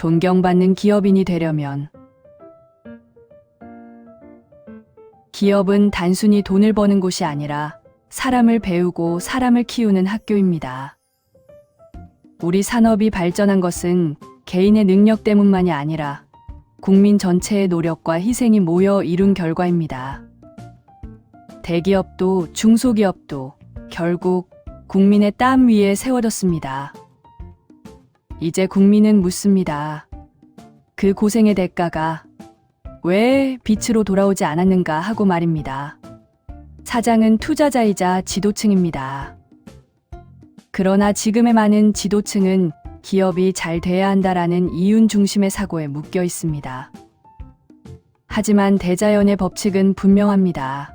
존경받는 기업인이 되려면 기업은 단순히 돈을 버는 곳이 아니라 사람을 배우고 사람을 키우는 학교입니다. 우리 산업이 발전한 것은 개인의 능력 때문만이 아니라 국민 전체의 노력과 희생이 모여 이룬 결과입니다. 대기업도 중소기업도 결국 국민의 땀 위에 세워졌습니다. 이제 국민은 묻습니다. 그 고생의 대가가 왜 빛으로 돌아오지 않았는가 하고 말입니다. 사장은 투자자이자 지도층입니다. 그러나 지금의 많은 지도층은 기업이 잘 돼야 한다라는 이윤 중심의 사고에 묶여 있습니다. 하지만 대자연의 법칙은 분명합니다.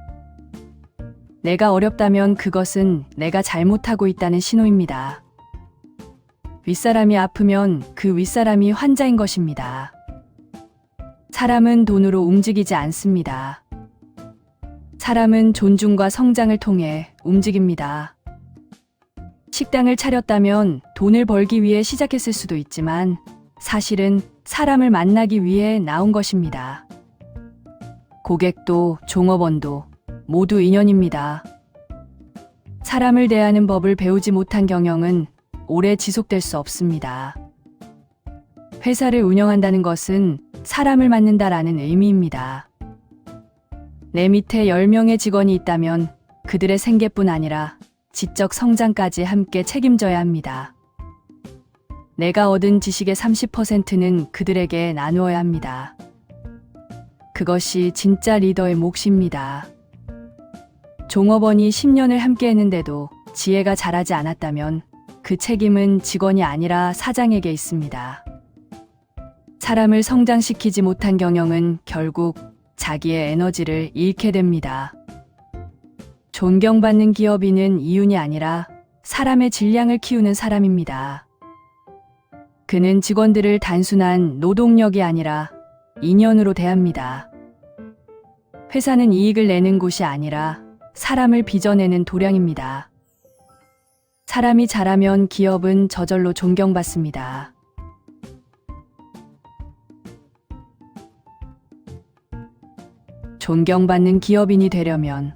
내가 어렵다면 그것은 내가 잘못하고 있다는 신호입니다. 윗사람이 아프면 그 윗사람이 환자인 것입니다. 사람은 돈으로 움직이지 않습니다. 사람은 존중과 성장을 통해 움직입니다. 식당을 차렸다면 돈을 벌기 위해 시작했을 수도 있지만 사실은 사람을 만나기 위해 나온 것입니다. 고객도 종업원도 모두 인연입니다. 사람을 대하는 법을 배우지 못한 경영은 오래 지속될 수 없습니다. 회사를 운영한다는 것은 사람을 만든다라는 의미입니다. 내 밑에 10명의 직원이 있다면 그들의 생계뿐 아니라 지적 성장까지 함께 책임져야 합니다. 내가 얻은 지식의 30%는 그들에게 나누어야 합니다. 그것이 진짜 리더의 몫입니다. 종업원이 10년을 함께 했는데도 지혜가 자라지 않았다면 그 책임은 직원이 아니라 사장에게 있습니다. 사람을 성장시키지 못한 경영은 결국 자기의 에너지를 잃게 됩니다. 존경받는 기업인은 이윤이 아니라 사람의 질량을 키우는 사람입니다. 그는 직원들을 단순한 노동력이 아니라 인연으로 대합니다. 회사는 이익을 내는 곳이 아니라 사람을 빚어내는 도량입니다. 사람이 잘하면 기업은 저절로 존경받습니다. 존경받는 기업인이 되려면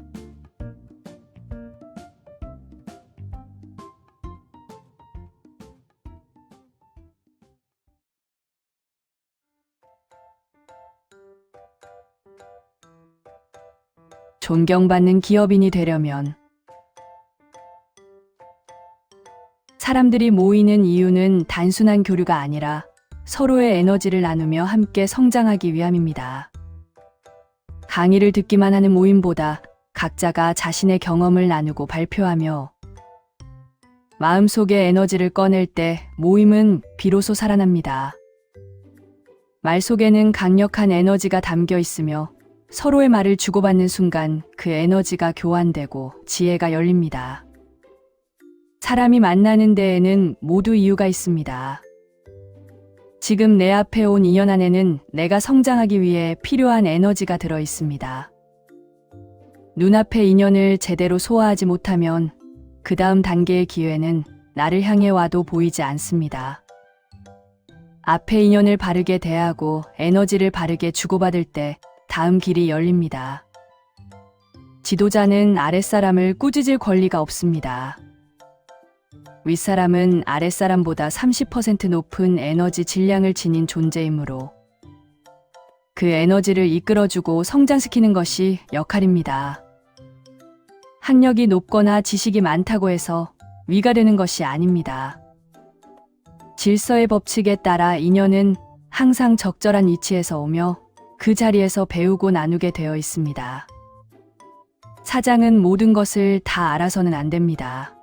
존경받는 기업인이 되려면 사람들이 모이는 이유는 단순한 교류가 아니라 서로의 에너지를 나누며 함께 성장하기 위함입니다. 강의를 듣기만 하는 모임보다 각자가 자신의 경험을 나누고 발표하며 마음속의 에너지를 꺼낼 때 모임은 비로소 살아납니다. 말 속에는 강력한 에너지가 담겨 있으며 서로의 말을 주고받는 순간 그 에너지가 교환되고 지혜가 열립니다. 사람이 만나는 데에는 모두 이유가 있습니다. 지금 내 앞에 온 인연 안에는 내가 성장하기 위해 필요한 에너지가 들어 있습니다. 눈앞의 인연을 제대로 소화하지 못하면 그 다음 단계의 기회는 나를 향해 와도 보이지 않습니다. 앞의 인연을 바르게 대하고 에너지를 바르게 주고받을 때 다음 길이 열립니다. 지도자는 아랫사람을 꾸짖을 권리가 없습니다. 윗사람은 아랫사람보다 30% 높은 에너지 질량을 지닌 존재이므로 그 에너지를 이끌어주고 성장시키는 것이 역할입니다. 학력이 높거나 지식이 많다고 해서 위가 되는 것이 아닙니다. 질서의 법칙에 따라 인연은 항상 적절한 위치에서 오며 그 자리에서 배우고 나누게 되어 있습니다. 사장은 모든 것을 다 알아서는 안 됩니다.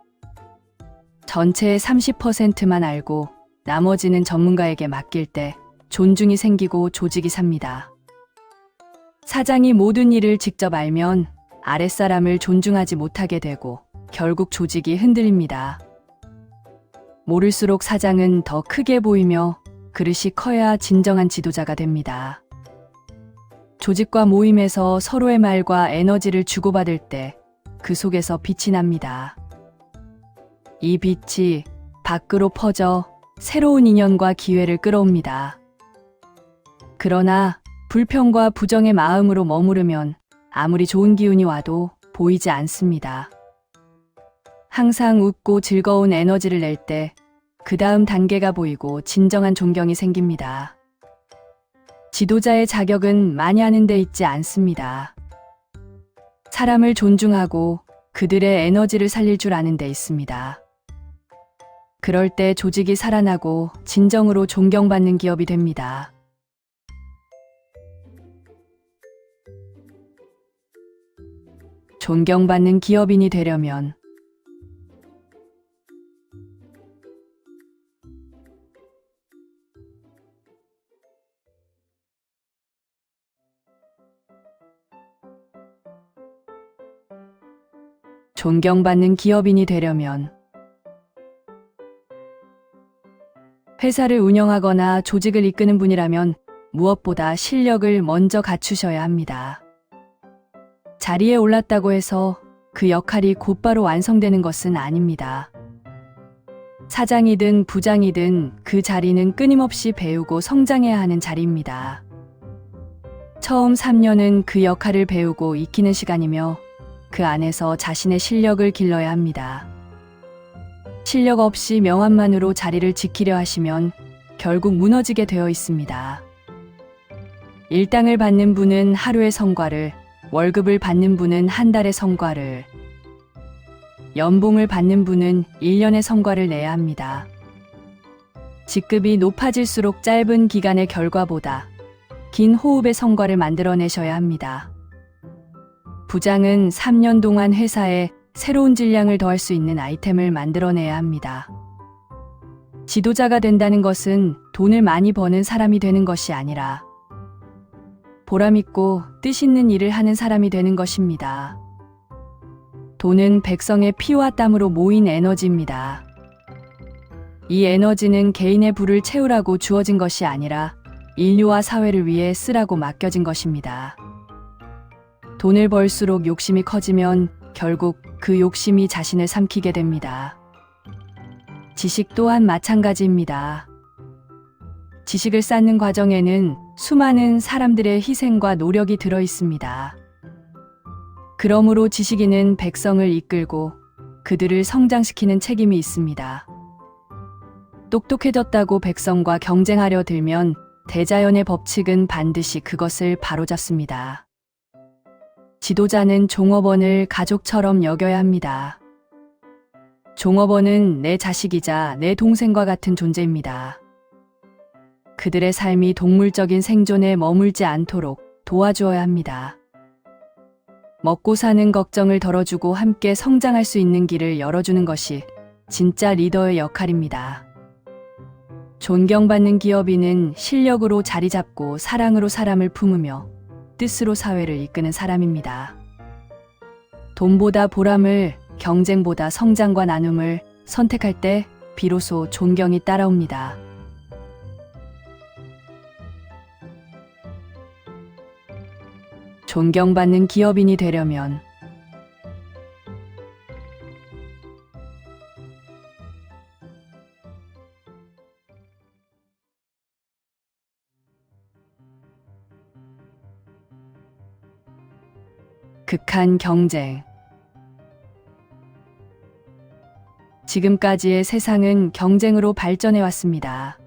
전체의 30%만 알고 나머지는 전문가에게 맡길 때 존중이 생기고 조직이 삽니다. 사장이 모든 일을 직접 알면 아랫사람을 존중하지 못하게 되고 결국 조직이 흔들립니다. 모를수록 사장은 더 크게 보이며 그릇이 커야 진정한 지도자가 됩니다. 조직과 모임에서 서로의 말과 에너지를 주고받을 때 그 속에서 빛이 납니다. 이 빛이 밖으로 퍼져 새로운 인연과 기회를 끌어옵니다. 그러나 불평과 부정의 마음으로 머무르면 아무리 좋은 기운이 와도 보이지 않습니다. 항상 웃고 즐거운 에너지를 낼 때 그 다음 단계가 보이고 진정한 존경이 생깁니다. 지도자의 자격은 많이 하는 데 있지 않습니다. 사람을 존중하고 그들의 에너지를 살릴 줄 아는 데 있습니다. 그럴 때 조직이 살아나고 진정으로 존경받는 기업이 됩니다. 존경받는 기업인이 되려면 존경받는 기업인이 되려면 회사를 운영하거나 조직을 이끄는 분이라면 무엇보다 실력을 먼저 갖추셔야 합니다. 자리에 올랐다고 해서 그 역할이 곧바로 완성되는 것은 아닙니다. 사장이든 부장이든 그 자리는 끊임없이 배우고 성장해야 하는 자리입니다. 처음 3년은 그 역할을 배우고 익히는 시간이며 그 안에서 자신의 실력을 길러야 합니다. 실력 없이 명함만으로 자리를 지키려 하시면 결국 무너지게 되어 있습니다. 일당을 받는 분은 하루의 성과를, 월급을 받는 분은 한 달의 성과를, 연봉을 받는 분은 1년의 성과를 내야 합니다. 직급이 높아질수록 짧은 기간의 결과보다 긴 호흡의 성과를 만들어내셔야 합니다. 부장은 3년 동안 회사에 새로운 질량을 더할 수 있는 아이템을 만들어내야 합니다. 지도자가 된다는 것은 돈을 많이 버는 사람이 되는 것이 아니라 보람있고 뜻있는 일을 하는 사람이 되는 것입니다. 돈은 백성의 피와 땀으로 모인 에너지입니다. 이 에너지는 개인의 부를 채우라고 주어진 것이 아니라 인류와 사회를 위해 쓰라고 맡겨진 것입니다. 돈을 벌수록 욕심이 커지면 결국 그 욕심이 자신을 삼키게 됩니다. 지식 또한 마찬가지입니다. 지식을 쌓는 과정에는 수많은 사람들의 희생과 노력이 들어 있습니다. 그러므로 지식인은 백성을 이끌고 그들을 성장시키는 책임이 있습니다. 똑똑해졌다고 백성과 경쟁하려 들면 대자연의 법칙은 반드시 그것을 바로잡습니다. 지도자는 종업원을 가족처럼 여겨야 합니다. 종업원은 내 자식이자 내 동생과 같은 존재입니다. 그들의 삶이 동물적인 생존에 머물지 않도록 도와주어야 합니다. 먹고 사는 걱정을 덜어주고 함께 성장할 수 있는 길을 열어주는 것이 진짜 리더의 역할입니다. 존경받는 기업인은 실력으로 자리 잡고 사랑으로 사람을 품으며 뜻으로 사회를 이끄는 사람입니다. 돈보다 보람을, 경쟁보다 성장과 나눔을 선택할 때 비로소 존경이 따라옵니다. 존경받는 기업인이 되려면 극한 경쟁. 지금까지의 세상은 경쟁으로 발전해 왔습니다.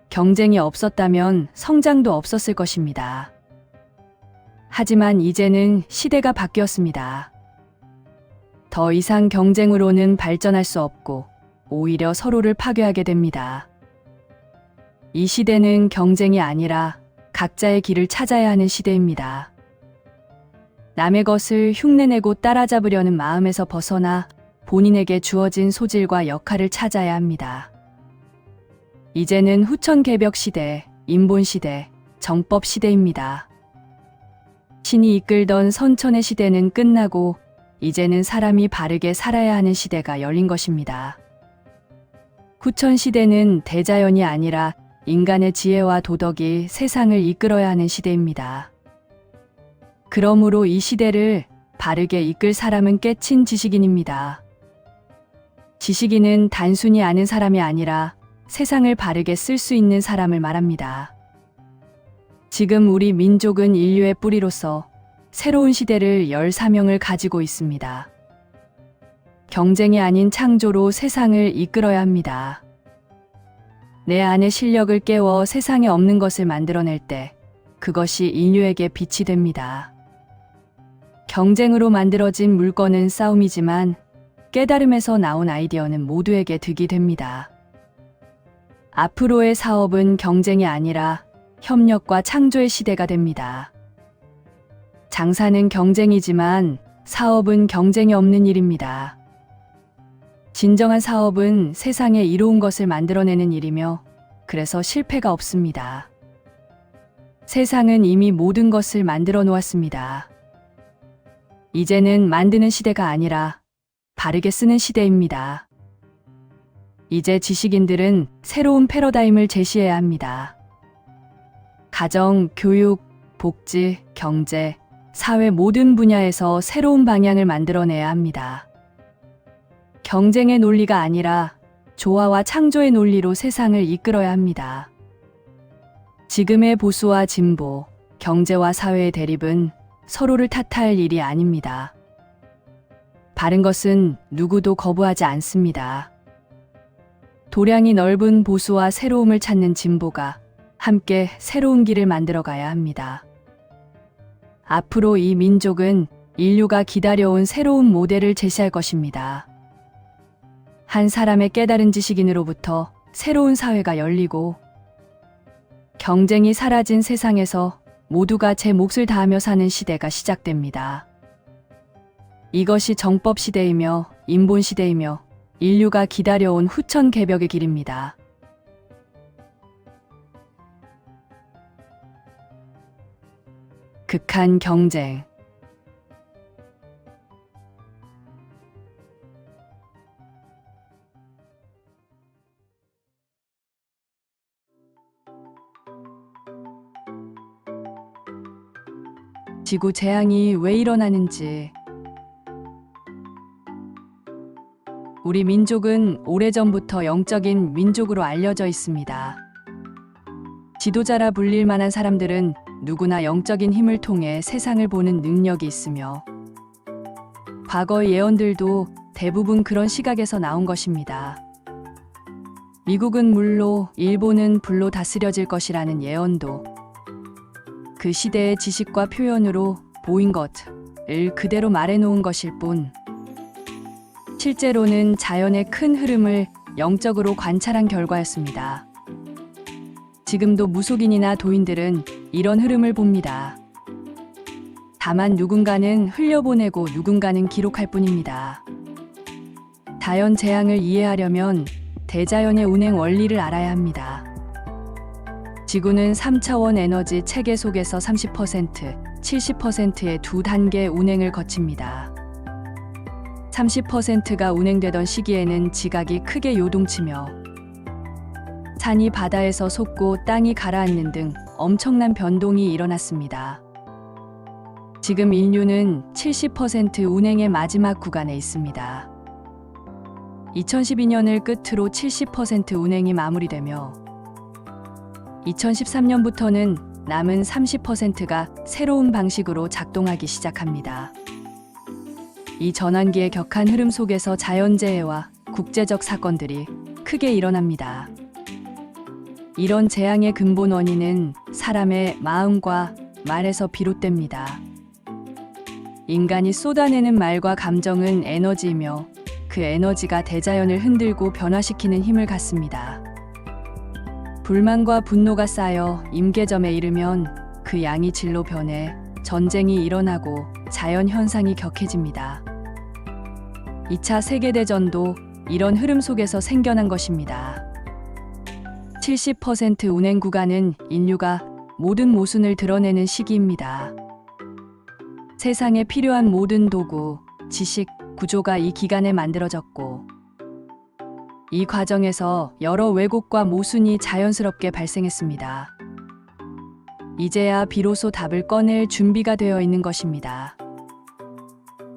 경쟁이 없었다면 성장도 없었을 것입니다. 하지만 이제는 시대가 바뀌었습니다. 더 이상 경쟁으로는 발전할 수 없고 오히려 서로를 파괴하게 됩니다. 이 시대는 경쟁이 아니라 각자의 길을 찾아야 하는 시대입니다. 남의 것을 흉내내고 따라잡으려는 마음에서 벗어나 본인에게 주어진 소질과 역할을 찾아야 합니다. 이제는 후천개벽 시대, 인본 시대, 정법 시대입니다. 신이 이끌던 선천의 시대는 끝나고 이제는 사람이 바르게 살아야 하는 시대가 열린 것입니다. 후천 시대는 대자연이 아니라 인간의 지혜와 도덕이 세상을 이끌어야 하는 시대입니다. 그러므로 이 시대를 바르게 이끌 사람은 깨친 지식인입니다. 지식인은 단순히 아는 사람이 아니라 세상을 바르게 쓸 수 있는 사람을 말합니다. 지금 우리 민족은 인류의 뿌리로서 새로운 시대를 열 사명을 가지고 있습니다. 경쟁이 아닌 창조로 세상을 이끌어야 합니다. 내 안의 실력을 깨워 세상에 없는 것을 만들어낼 때 그것이 인류에게 빛이 됩니다. 경쟁으로 만들어진 물건은 싸움이지만 깨달음에서 나온 아이디어는 모두에게 득이 됩니다. 앞으로의 사업은 경쟁이 아니라 협력과 창조의 시대가 됩니다. 장사는 경쟁이지만 사업은 경쟁이 없는 일입니다. 진정한 사업은 세상에 이로운 것을 만들어내는 일이며 그래서 실패가 없습니다. 세상은 이미 모든 것을 만들어 놓았습니다. 이제는 만드는 시대가 아니라 바르게 쓰는 시대입니다. 이제 지식인들은 새로운 패러다임을 제시해야 합니다. 가정, 교육, 복지, 경제, 사회 모든 분야에서 새로운 방향을 만들어내야 합니다. 경쟁의 논리가 아니라 조화와 창조의 논리로 세상을 이끌어야 합니다. 지금의 보수와 진보, 경제와 사회의 대립은 서로를 탓할 일이 아닙니다. 바른 것은 누구도 거부하지 않습니다. 도량이 넓은 보수와 새로움을 찾는 진보가 함께 새로운 길을 만들어 가야 합니다. 앞으로 이 민족은 인류가 기다려온 새로운 모델을 제시할 것입니다. 한 사람의 깨달은 지식인으로부터 새로운 사회가 열리고 경쟁이 사라진 세상에서 모두가 제 몫을 다하며 사는 시대가 시작됩니다. 이것이 정법 시대이며 인본 시대이며 인류가 기다려온 후천 개벽의 길입니다. 극한 경쟁. 지구 재앙이 왜 일어나는지. 우리 민족은 오래전부터 영적인 민족으로 알려져 있습니다. 지도자라 불릴 만한 사람들은 누구나 영적인 힘을 통해 세상을 보는 능력이 있으며 과거의 예언들도 대부분 그런 시각에서 나온 것입니다. 미국은 물로, 일본은 불로 다스려질 것이라는 예언도 그 시대의 지식과 표현으로 보인 것을 그대로 말해놓은 것일 뿐 실제로는 자연의 큰 흐름을 영적으로 관찰한 결과였습니다. 지금도 무속인이나 도인들은 이런 흐름을 봅니다. 다만 누군가는 흘려보내고 누군가는 기록할 뿐입니다. 자연 재앙을 이해하려면 대자연의 운행 원리를 알아야 합니다. 지구는 3차원 에너지 체계 속에서 30%, 70%의 두 단계 운행을 거칩니다. 30%가 운행되던 시기에는 지각이 크게 요동치며 산이 바다에서 솟고 땅이 가라앉는 등 엄청난 변동이 일어났습니다. 지금 인류는 70% 운행의 마지막 구간에 있습니다. 2012년을 끝으로 70% 운행이 마무리되며 2013년부터는 남은 30%가 새로운 방식으로 작동하기 시작합니다. 이 전환기의 격한 흐름 속에서 자연재해와 국제적 사건들이 크게 일어납니다. 이런 재앙의 근본 원인은 사람의 마음과 말에서 비롯됩니다. 인간이 쏟아내는 말과 감정은 에너지이며 그 에너지가 대자연을 흔들고 변화시키는 힘을 갖습니다. 불만과 분노가 쌓여 임계점에 이르면 그 양이 질로 변해 전쟁이 일어나고 자연현상이 격해집니다. 2차 세계대전도 이런 흐름 속에서 생겨난 것입니다. 70% 운행 구간은 인류가 모든 모순을 드러내는 시기입니다. 세상에 필요한 모든 도구, 지식, 구조가 이 기간에 만들어졌고 이 과정에서 여러 왜곡과 모순이 자연스럽게 발생했습니다. 이제야 비로소 답을 꺼낼 준비가 되어 있는 것입니다.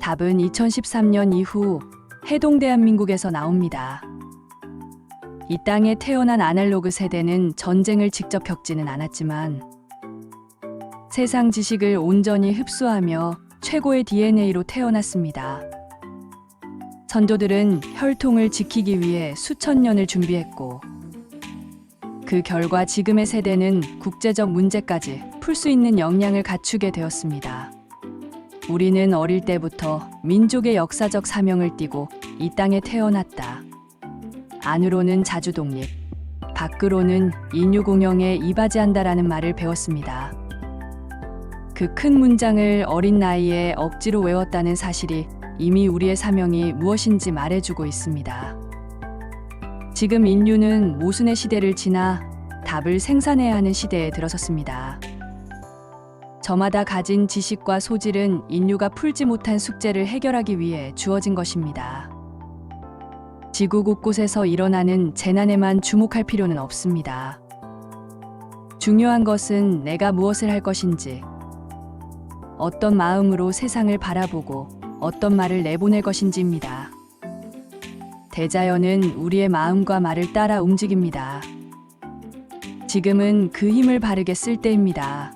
답은 2013년 이후 해동대한민국에서 나옵니다. 이 땅에 태어난 아날로그 세대는 전쟁을 직접 겪지는 않았지만 세상 지식을 온전히 흡수하며 최고의 DNA로 태어났습니다. 선조들은 혈통을 지키기 위해 수천 년을 준비했고 그 결과 지금의 세대는 국제적 문제까지 풀 수 있는 역량을 갖추게 되었습니다. 우리는 어릴 때부터 민족의 역사적 사명을 띠고 이 땅에 태어났다. 안으로는 자주독립, 밖으로는 인류공영에 이바지한다라는 말을 배웠습니다. 그 큰 문장을 어린 나이에 억지로 외웠다는 사실이 이미 우리의 사명이 무엇인지 말해주고 있습니다. 지금 인류는 모순의 시대를 지나 답을 생산해야 하는 시대에 들어섰습니다. 저마다 가진 지식과 소질은 인류가 풀지 못한 숙제를 해결하기 위해 주어진 것입니다. 지구 곳곳에서 일어나는 재난에만 주목할 필요는 없습니다. 중요한 것은 내가 무엇을 할 것인지, 어떤 마음으로 세상을 바라보고 어떤 말을 내보낼 것인지입니다. 대자연은 우리의 마음과 말을 따라 움직입니다. 지금은 그 힘을 바르게 쓸 때입니다.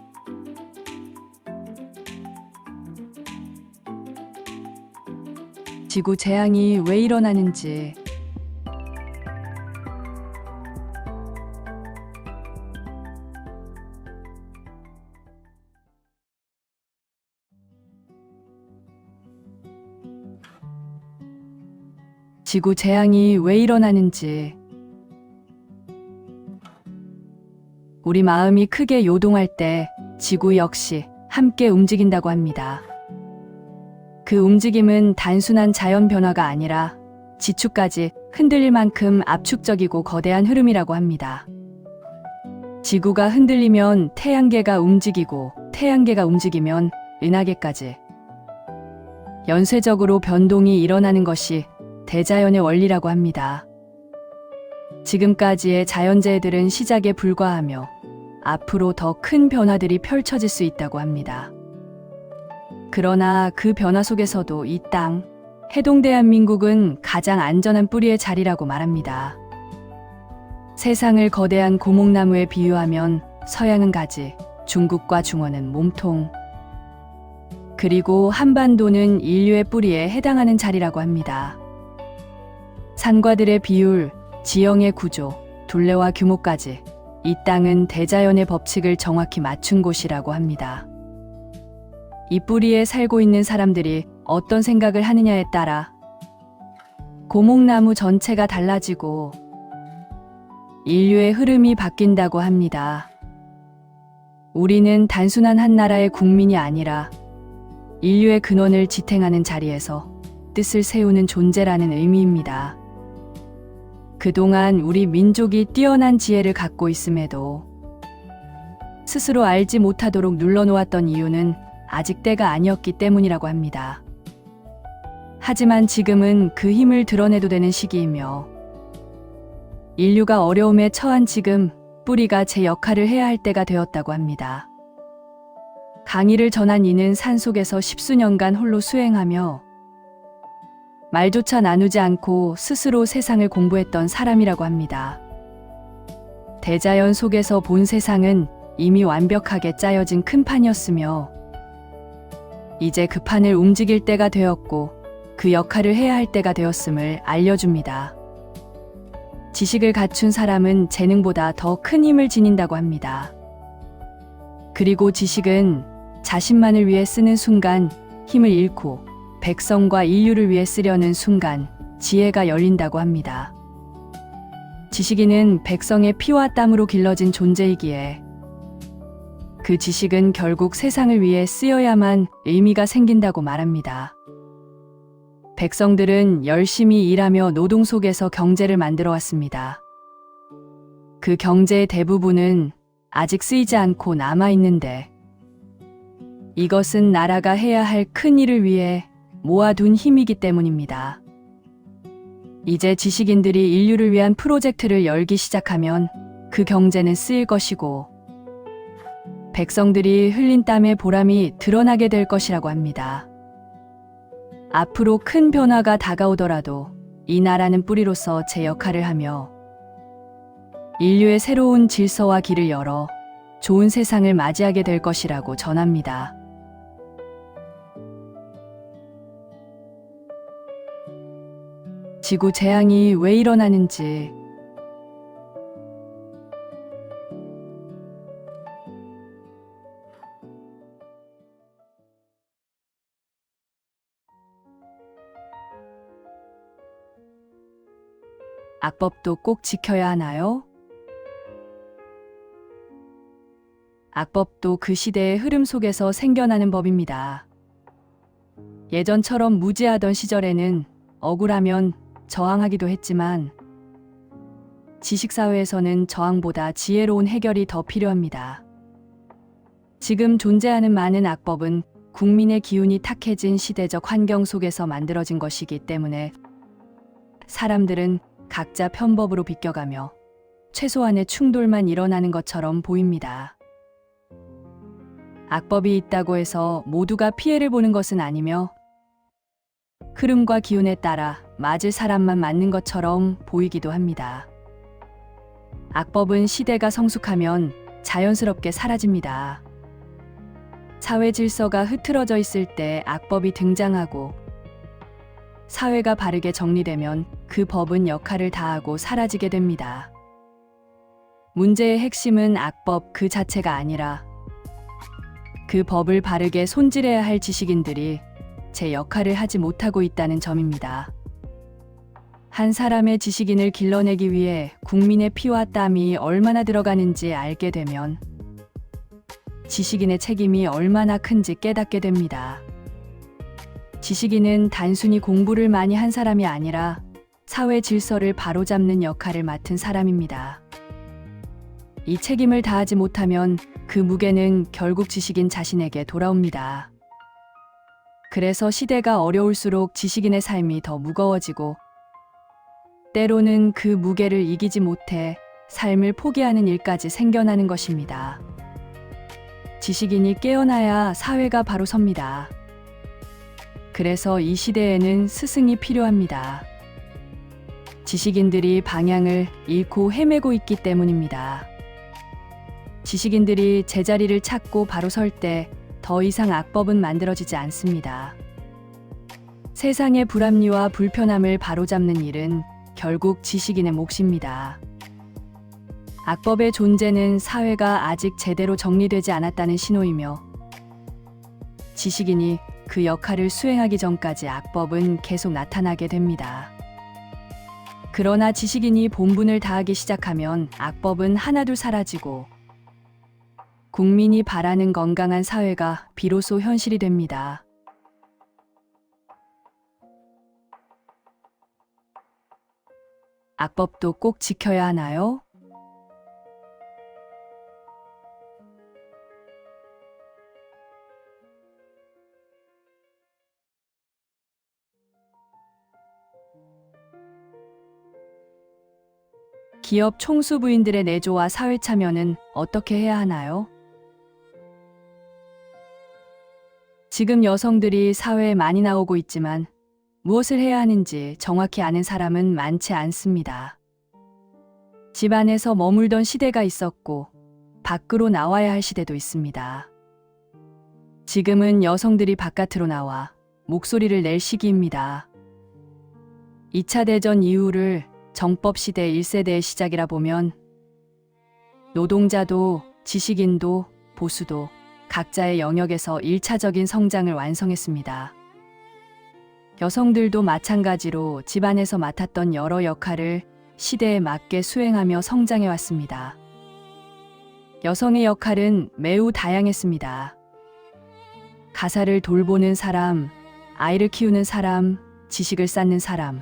지구 재앙이 왜 일어나는지, 지구 재앙이 왜 일어나는지, 우리 마음이 크게 요동할 때 지구 역시 함께 움직인다고 합니다. 그 움직임은 단순한 자연 변화가 아니라 지축까지 흔들릴 만큼 압축적이고 거대한 흐름이라고 합니다. 지구가 흔들리면 태양계가 움직이고 태양계가 움직이면 은하계까지 연쇄적으로 변동이 일어나는 것이 대자연의 원리라고 합니다. 지금까지의 자연재해들은 시작에 불과하며 앞으로 더 큰 변화들이 펼쳐질 수 있다고 합니다. 그러나 그 변화 속에서도 이 땅, 해동대한민국은 가장 안전한 뿌리의 자리라고 말합니다. 세상을 거대한 고목나무에 비유하면 서양은 가지, 중국과 중원은 몸통, 그리고 한반도는 인류의 뿌리에 해당하는 자리라고 합니다. 산과들의 비율, 지형의 구조, 둘레와 규모까지 이 땅은 대자연의 법칙을 정확히 맞춘 곳이라고 합니다. 이 뿌리에 살고 있는 사람들이 어떤 생각을 하느냐에 따라 고목나무 전체가 달라지고 인류의 흐름이 바뀐다고 합니다. 우리는 단순한 한 나라의 국민이 아니라 인류의 근원을 지탱하는 자리에서 뜻을 세우는 존재라는 의미입니다. 그동안 우리 민족이 뛰어난 지혜를 갖고 있음에도 스스로 알지 못하도록 눌러놓았던 이유는 아직 때가 아니었기 때문이라고 합니다. 하지만 지금은 그 힘을 드러내도 되는 시기이며 인류가 어려움에 처한 지금 뿌리가 제 역할을 해야 할 때가 되었다고 합니다. 강의를 전한 이는 산속에서 10수년간 홀로 수행하며 말조차 나누지 않고 스스로 세상을 공부했던 사람이라고 합니다. 대자연 속에서 본 세상은 이미 완벽하게 짜여진 큰 판이었으며 이제 그 판을 움직일 때가 되었고 그 역할을 해야 할 때가 되었음을 알려줍니다. 지식을 갖춘 사람은 재능보다 더 큰 힘을 지닌다고 합니다. 그리고 지식은 자신만을 위해 쓰는 순간 힘을 잃고 백성과 인류를 위해 쓰려는 순간 지혜가 열린다고 합니다. 지식인은 백성의 피와 땀으로 길러진 존재이기에 그 지식은 결국 세상을 위해 쓰여야만 의미가 생긴다고 말합니다. 백성들은 열심히 일하며 노동 속에서 경제를 만들어 왔습니다. 그 경제의 대부분은 아직 쓰이지 않고 남아있는데 이것은 나라가 해야 할 큰 일을 위해 모아둔 힘이기 때문입니다. 이제 지식인들이 인류를 위한 프로젝트를 열기 시작하면 그 경제는 쓰일 것이고 백성들이 흘린 땀의 보람이 드러나게 될 것이라고 합니다. 앞으로 큰 변화가 다가오더라도 이 나라는 뿌리로서 제 역할을 하며 인류의 새로운 질서와 길을 열어 좋은 세상을 맞이하게 될 것이라고 전합니다. 지구 재앙이 왜 일어나는지, 악법도 꼭 지켜야 하나요? 악법도 그 시대의 흐름 속에서 생겨나는 법입니다. 예전처럼 무지하던 시절에는 억울하면 저항하기도 했지만 지식사회에서는 저항보다 지혜로운 해결이 더 필요합니다. 지금 존재하는 많은 악법은 국민의 기운이 탁해진 시대적 환경 속에서 만들어진 것이기 때문에 사람들은 각자 편법으로 비껴가며 최소한의 충돌만 일어나는 것처럼 보입니다. 악법이 있다고 해서 모두가 피해를 보는 것은 아니며 흐름과 기운에 따라 맞을 사람만 맞는 것처럼 보이기도 합니다. 악법은 시대가 성숙하면 자연스럽게 사라집니다. 사회 질서가 흐트러져 있을 때 악법이 등장하고 사회가 바르게 정리되면 그 법은 역할을 다하고 사라지게 됩니다. 문제의 핵심은 악법 그 자체가 아니라 그 법을 바르게 손질해야 할 지식인들이 제 역할을 하지 못하고 있다는 점입니다. 한 사람의 지식인을 길러내기 위해 국민의 피와 땀이 얼마나 들어가는지 알게 되면 지식인의 책임이 얼마나 큰지 깨닫게 됩니다. 지식인은 단순히 공부를 많이 한 사람이 아니라 사회 질서를 바로잡는 역할을 맡은 사람입니다. 이 책임을 다하지 못하면 그 무게는 결국 지식인 자신에게 돌아옵니다. 그래서 시대가 어려울수록 지식인의 삶이 더 무거워지고 때로는 그 무게를 이기지 못해 삶을 포기하는 일까지 생겨나는 것입니다. 지식인이 깨어나야 사회가 바로 섭니다. 그래서 이 시대에는 스승이 필요합니다. 지식인들이 방향을 잃고 헤매고 있기 때문입니다. 지식인들이 제자리를 찾고 바로 설 때 더 이상 악법은 만들어지지 않습니다. 세상의 불합리와 불편함을 바로잡는 일은 결국 지식인의 몫입니다. 악법의 존재는 사회가 아직 제대로 정리되지 않았다는 신호이며 지식인이 그 역할을 수행하기 전까지 악법은 계속 나타나게 됩니다. 그러나 지식인이 본분을 다하기 시작하면 악법은 하나둘 사라지고 국민이 바라는 건강한 사회가 비로소 현실이 됩니다. 악법도 꼭 지켜야 하나요? 기업 총수부인들의 내조와 사회 참여는 어떻게 해야 하나요? 지금 여성들이 사회에 많이 나오고 있지만 무엇을 해야 하는지 정확히 아는 사람은 많지 않습니다. 집 안에서 머물던 시대가 있었고 밖으로 나와야 할 시대도 있습니다. 지금은 여성들이 바깥으로 나와 목소리를 낼 시기입니다. 2차 대전 이후를 정법시대 1세대의 시작이라 보면 노동자도 지식인도 보수도 각자의 영역에서 1차적인 성장을 완성했습니다. 여성들도 마찬가지로 집안에서 맡았던 여러 역할을 시대에 맞게 수행하며 성장해왔습니다. 여성의 역할은 매우 다양했습니다. 가사를 돌보는 사람, 아이를 키우는 사람, 지식을 쌓는 사람,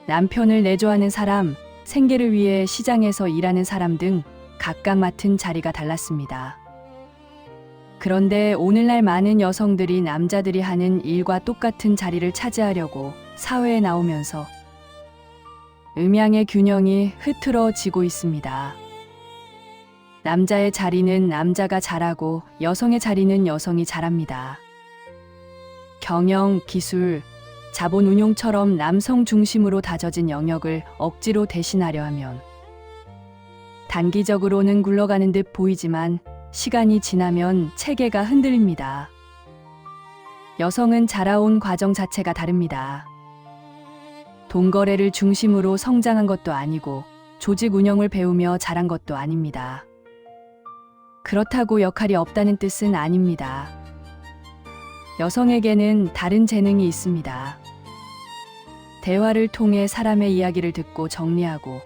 남편을 내조하는 사람, 생계를 위해 시장에서 일하는 사람 등 각각 맡은 자리가 달랐습니다. 그런데 오늘날 많은 여성들이 남자들이 하는 일과 똑같은 자리를 차지하려고 사회에 나오면서 음양의 균형이 흐트러지고 있습니다. 남자의 자리는 남자가 잘하고 여성의 자리는 여성이 잘합니다. 경영, 기술, 자본 운용처럼 남성 중심으로 다져진 영역을 억지로 대신하려 하면 단기적으로는 굴러가는 듯 보이지만 시간이 지나면 체계가 흔들립니다. 여성은 자라온 과정 자체가 다릅니다. 돈거래를 중심으로 성장한 것도 아니고 조직 운영을 배우며 자란 것도 아닙니다. 그렇다고 역할이 없다는 뜻은 아닙니다. 여성에게는 다른 재능이 있습니다. 대화를 통해 사람의 이야기를 듣고 정리하고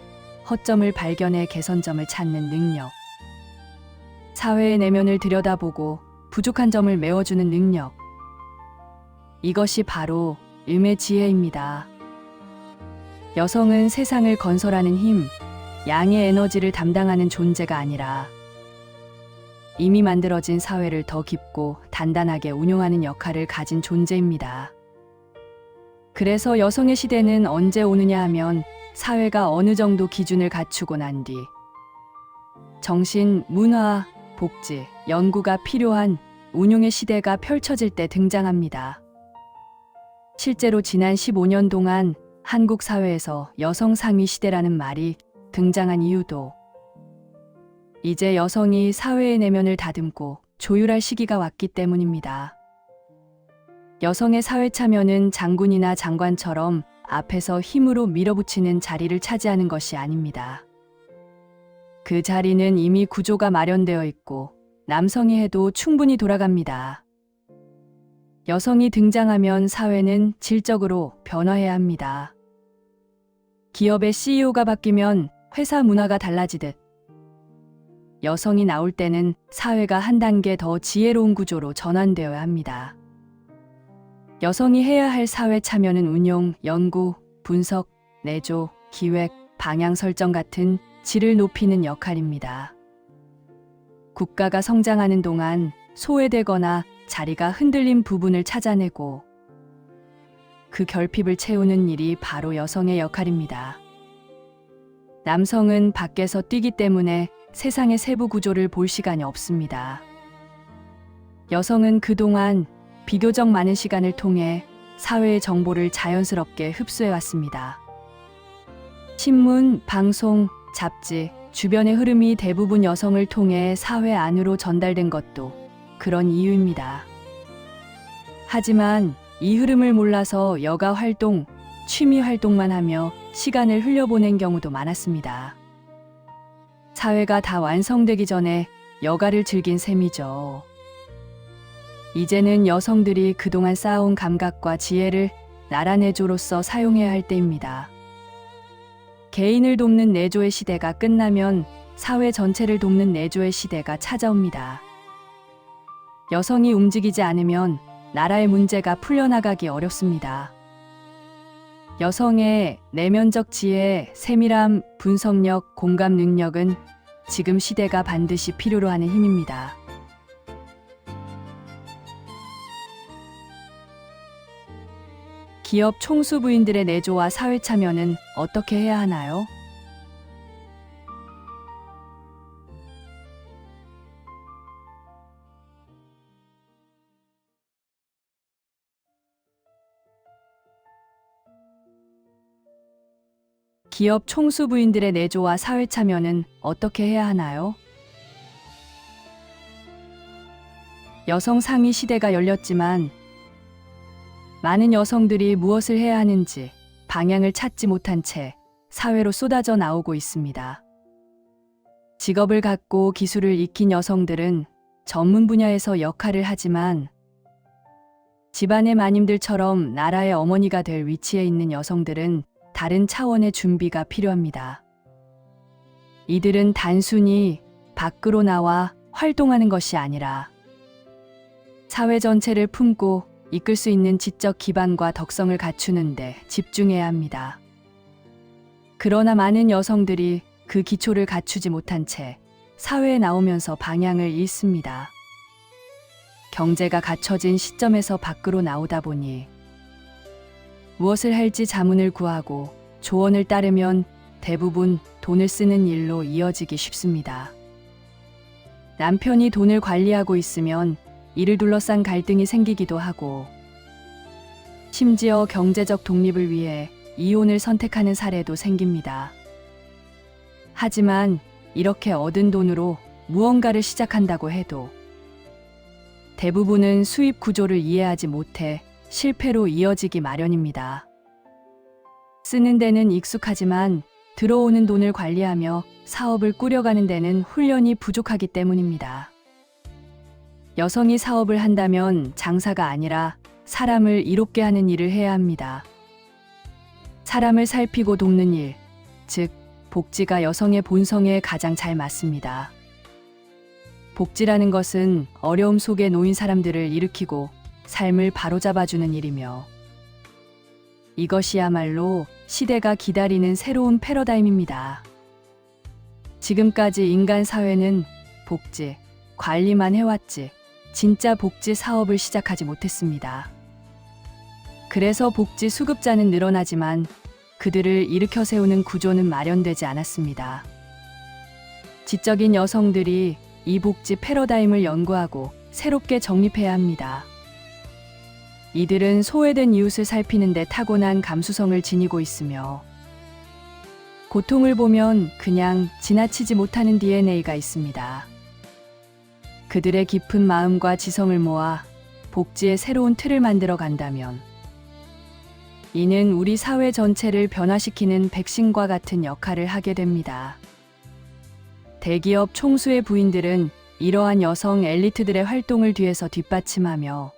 허점을 발견해 개선점을 찾는 능력. 사회의 내면을 들여다보고 부족한 점을 메워주는 능력. 이것이 바로 음의 지혜입니다. 여성은 세상을 건설하는 힘, 양의 에너지를 담당하는 존재가 아니라 이미 만들어진 사회를 더 깊고 단단하게 운용하는 역할을 가진 존재입니다. 그래서 여성의 시대는 언제 오느냐 하면 사회가 어느 정도 기준을 갖추고 난 뒤 정신, 문화, 복지, 연구가 필요한 운용의 시대가 펼쳐질 때 등장합니다. 실제로 지난 15년 동안 한국 사회에서 여성 상위 시대라는 말이 등장한 이유도 이제 여성이 사회의 내면을 다듬고 조율할 시기가 왔기 때문입니다. 여성의 사회 참여는 장군이나 장관처럼 앞에서 힘으로 밀어붙이는 자리를 차지하는 것이 아닙니다. 그 자리는 이미 구조가 마련되어 있고 남성이 해도 충분히 돌아갑니다. 여성이 등장하면 사회는 질적으로 변화해야 합니다. 기업의 CEO가 바뀌면 회사 문화가 달라지듯 여성이 나올 때는 사회가 한 단계 더 지혜로운 구조로 전환되어야 합니다. 여성이 해야 할 사회 참여는 운용, 연구, 분석, 내조, 기획, 방향 설정 같은 질을 높이는 역할입니다. 국가가 성장하는 동안 소외되거나 자리가 흔들린 부분을 찾아내고 그 결핍을 채우는 일이 바로 여성의 역할입니다. 남성은 밖에서 뛰기 때문에 세상의 세부 구조를 볼 시간이 없습니다. 여성은 그동안 비교적 많은 시간을 통해 사회의 정보를 자연스럽게 흡수해왔습니다. 신문, 방송, 잡지, 주변의 흐름이 대부분 여성을 통해 사회 안으로 전달된 것도 그런 이유입니다. 하지만 이 흐름을 몰라서 여가 활동, 취미 활동만 하며 시간을 흘려보낸 경우도 많았습니다. 사회가 다 완성되기 전에 여가를 즐긴 셈이죠. 이제는 여성들이 그동안 쌓아온 감각과 지혜를 나라 내조로서 사용해야 할 때입니다. 개인을 돕는 내조의 시대가 끝나면 사회 전체를 돕는 내조의 시대가 찾아옵니다. 여성이 움직이지 않으면 나라의 문제가 풀려나가기 어렵습니다. 여성의 내면적 지혜, 세밀함, 분석력, 공감 능력은 지금 시대가 반드시 필요로 하는 힘입니다. 기업 총수부인들의 내조와 사회 참여는 어떻게 해야 하나요? 기업 총수부인들의 내조와 사회 참여는 어떻게 해야 하나요? 여성 상위 시대가 열렸지만 많은 여성들이 무엇을 해야 하는지 방향을 찾지 못한 채 사회로 쏟아져 나오고 있습니다. 직업을 갖고 기술을 익힌 여성들은 전문 분야에서 역할을 하지만 집안의 마님들처럼 나라의 어머니가 될 위치에 있는 여성들은 다른 차원의 준비가 필요합니다. 이들은 단순히 밖으로 나와 활동하는 것이 아니라 사회 전체를 품고 이끌 수 있는 지적 기반과 덕성을 갖추는 데 집중해야 합니다. 그러나 많은 여성들이 그 기초를 갖추지 못한 채 사회에 나오면서 방향을 잃습니다. 경제가 갖춰진 시점에서 밖으로 나오다 보니 무엇을 할지 자문을 구하고 조언을 따르면 대부분 돈을 쓰는 일로 이어지기 쉽습니다. 남편이 돈을 관리하고 있으면 이를 둘러싼 갈등이 생기기도 하고 심지어 경제적 독립을 위해 이혼을 선택하는 사례도 생깁니다. 하지만 이렇게 얻은 돈으로 무언가를 시작한다고 해도 대부분은 수입 구조를 이해하지 못해 실패로 이어지기 마련입니다. 쓰는 데는 익숙하지만 들어오는 돈을 관리하며 사업을 꾸려가는 데는 훈련이 부족하기 때문입니다. 여성이 사업을 한다면 장사가 아니라 사람을 이롭게 하는 일을 해야 합니다. 사람을 살피고 돕는 일, 즉 복지가 여성의 본성에 가장 잘 맞습니다. 복지라는 것은 어려움 속에 놓인 사람들을 일으키고 삶을 바로잡아주는 일이며 이것이야말로 시대가 기다리는 새로운 패러다임입니다. 지금까지 인간 사회는 복지, 관리만 해왔지 진짜 복지 사업을 시작하지 못했습니다. 그래서 복지 수급자는 늘어나지만 그들을 일으켜 세우는 구조는 마련되지 않았습니다. 지적인 여성들이 이 복지 패러다임을 연구하고 새롭게 정립해야 합니다. 이들은 소외된 이웃을 살피는 데 타고난 감수성을 지니고 있으며 고통을 보면 그냥 지나치지 못하는 DNA가 있습니다. 그들의 깊은 마음과 지성을 모아 복지의 새로운 틀을 만들어 간다면 이는 우리 사회 전체를 변화시키는 백신과 같은 역할을 하게 됩니다. 대기업 총수의 부인들은 이러한 여성 엘리트들의 활동을 뒤에서 뒷받침하며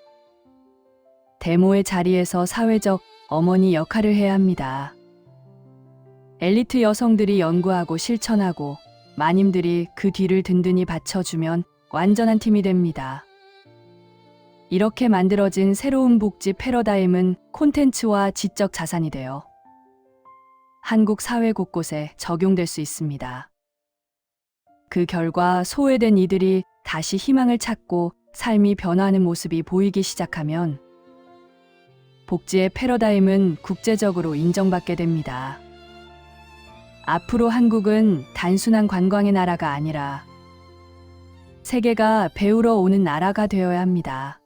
대모의 자리에서 사회적 어머니 역할을 해야 합니다. 엘리트 여성들이 연구하고 실천하고 마님들이 그 뒤를 든든히 받쳐주면 완전한 팀이 됩니다. 이렇게 만들어진 새로운 복지 패러다임은 콘텐츠와 지적 자산이 되어 한국 사회 곳곳에 적용될 수 있습니다. 그 결과 소외된 이들이 다시 희망을 찾고 삶이 변화하는 모습이 보이기 시작하면 복지의 패러다임은 국제적으로 인정받게 됩니다. 앞으로 한국은 단순한 관광의 나라가 아니라 세계가 배우러 오는 나라가 되어야 합니다.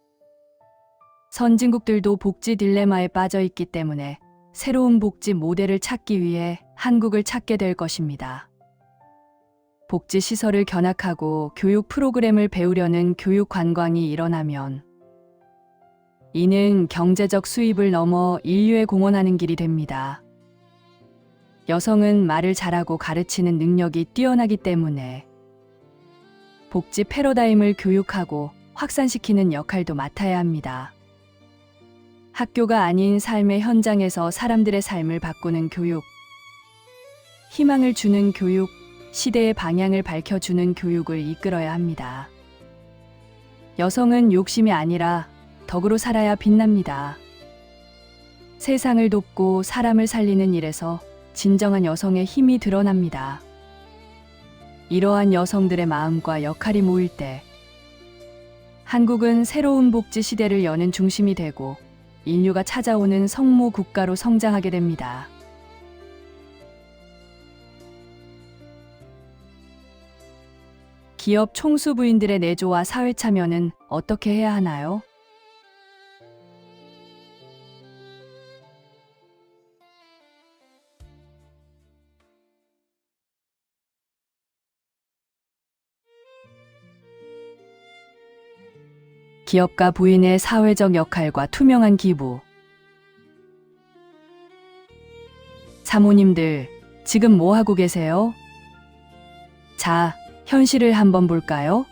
선진국들도 복지 딜레마에 빠져 있기 때문에 새로운 복지 모델을 찾기 위해 한국을 찾게 될 것입니다. 복지 시설을 견학하고 교육 프로그램을 배우려는 교육 관광이 일어나면 이는 경제적 수입을 넘어 인류에 공헌하는 길이 됩니다. 여성은 말을 잘하고 가르치는 능력이 뛰어나기 때문에 복지 패러다임을 교육하고 확산시키는 역할도 맡아야 합니다. 학교가 아닌 삶의 현장에서 사람들의 삶을 바꾸는 교육, 희망을 주는 교육, 시대의 방향을 밝혀주는 교육을 이끌어야 합니다. 여성은 욕심이 아니라 덕으로 살아야 빛납니다. 세상을 돕고 사람을 살리는 일에서 진정한 여성의 힘이 드러납니다. 이러한 여성들의 마음과 역할이 모일 때 한국은 새로운 복지 시대를 여는 중심이 되고 인류가 찾아오는 성모 국가로 성장하게 됩니다. 기업 총수 부인들의 내조와 사회 참여는 어떻게 해야 하나요? 기업가 부인의 사회적 역할과 투명한 기부. 사모님들, 지금 뭐 하고 계세요? 자, 현실을 한번 볼까요?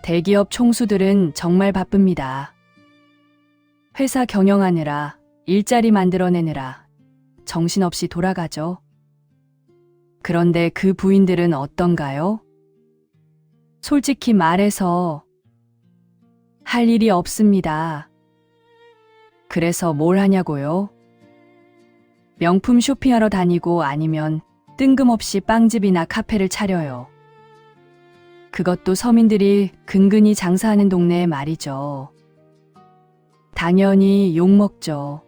대기업 총수들은 정말 바쁩니다. 회사 경영하느라, 일자리 만들어내느라 정신없이 돌아가죠. 그런데 그 부인들은 어떤가요? 솔직히 말해서 할 일이 없습니다. 그래서 뭘 하냐고요? 명품 쇼핑하러 다니고 아니면 뜬금없이 빵집이나 카페를 차려요. 그것도 서민들이 근근히 장사하는 동네에 말이죠. 당연히 욕먹죠.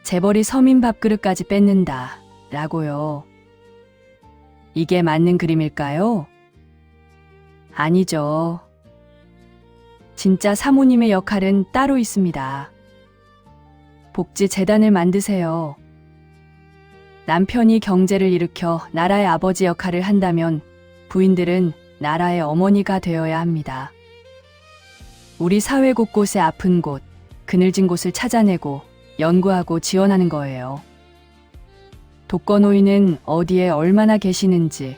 재벌이 서민 밥그릇까지 뺏는다 라고요. 이게 맞는 그림일까요? 아니죠. 진짜 사모님의 역할은 따로 있습니다. 복지재단을 만드세요. 남편이 경제를 일으켜 나라의 아버지 역할을 한다면 부인들은 나라의 어머니가 되어야 합니다. 우리 사회 곳곳의 아픈 곳, 그늘진 곳을 찾아내고 연구하고 지원하는 거예요. 독거노인은 어디에 얼마나 계시는지,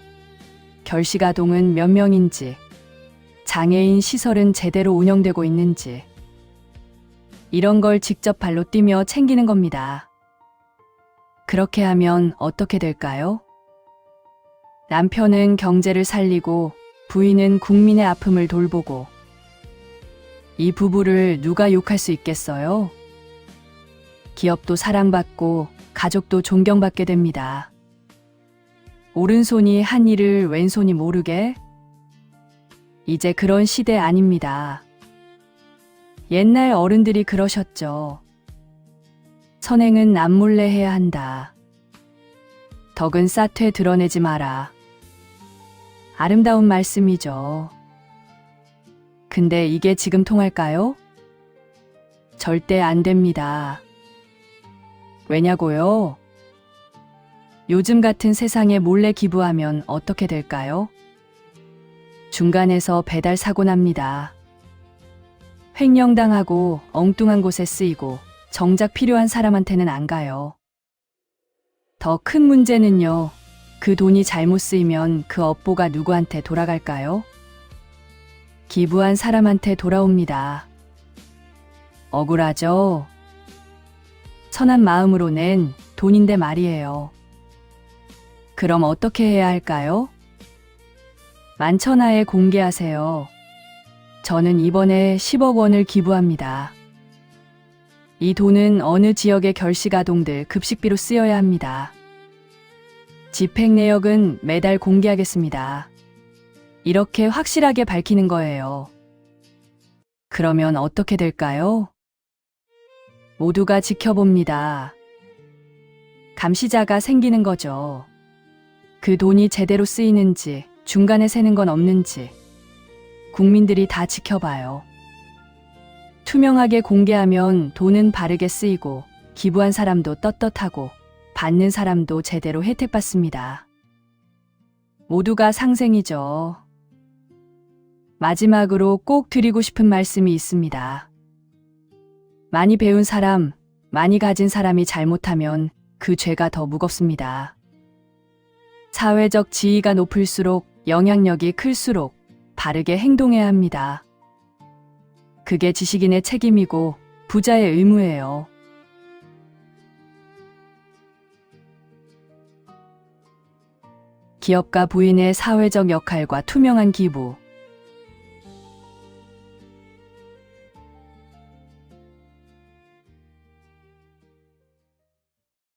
결식아동은 몇 명인지, 장애인 시설은 제대로 운영되고 있는지, 이런 걸 직접 발로 뛰며 챙기는 겁니다. 그렇게 하면 어떻게 될까요? 남편은 경제를 살리고 부인은 국민의 아픔을 돌보고, 이 부부를 누가 욕할 수 있겠어요? 기업도 사랑받고 가족도 존경받게 됩니다. 오른손이 한 일을 왼손이 모르게? 이제 그런 시대 아닙니다. 옛날 어른들이 그러셨죠. 선행은 남몰래 해야 한다. 덕은 싸퇴 드러내지 마라. 아름다운 말씀이죠. 근데 이게 지금 통할까요? 절대 안 됩니다. 왜냐고요? 요즘 같은 세상에 몰래 기부하면 어떻게 될까요? 중간에서 배달 사고 납니다. 횡령당하고 엉뚱한 곳에 쓰이고 정작 필요한 사람한테는 안 가요. 더 큰 문제는요. 그 돈이 잘못 쓰이면 그 업보가 누구한테 돌아갈까요? 기부한 사람한테 돌아옵니다. 억울하죠? 선한 마음으로 낸 돈인데 말이에요. 그럼 어떻게 해야 할까요? 만천하에 공개하세요. 저는 이번에 10억 원을 기부합니다. 이 돈은 어느 지역의 결식아동들 급식비로 쓰여야 합니다. 집행 내역은 매달 공개하겠습니다. 이렇게 확실하게 밝히는 거예요. 그러면 어떻게 될까요? 모두가 지켜봅니다. 감시자가 생기는 거죠. 그 돈이 제대로 쓰이는지, 중간에 새는 건 없는지 국민들이 다 지켜봐요. 투명하게 공개하면 돈은 바르게 쓰이고 기부한 사람도 떳떳하고 받는 사람도 제대로 혜택받습니다. 모두가 상생이죠. 마지막으로 꼭 드리고 싶은 말씀이 있습니다. 많이 배운 사람, 많이 가진 사람이 잘못하면 그 죄가 더 무겁습니다. 사회적 지위가 높을수록 영향력이 클수록 바르게 행동해야 합니다. 그게 지식인의 책임이고 부자의 의무예요. 기업가 부인의 사회적 역할과 투명한 기부.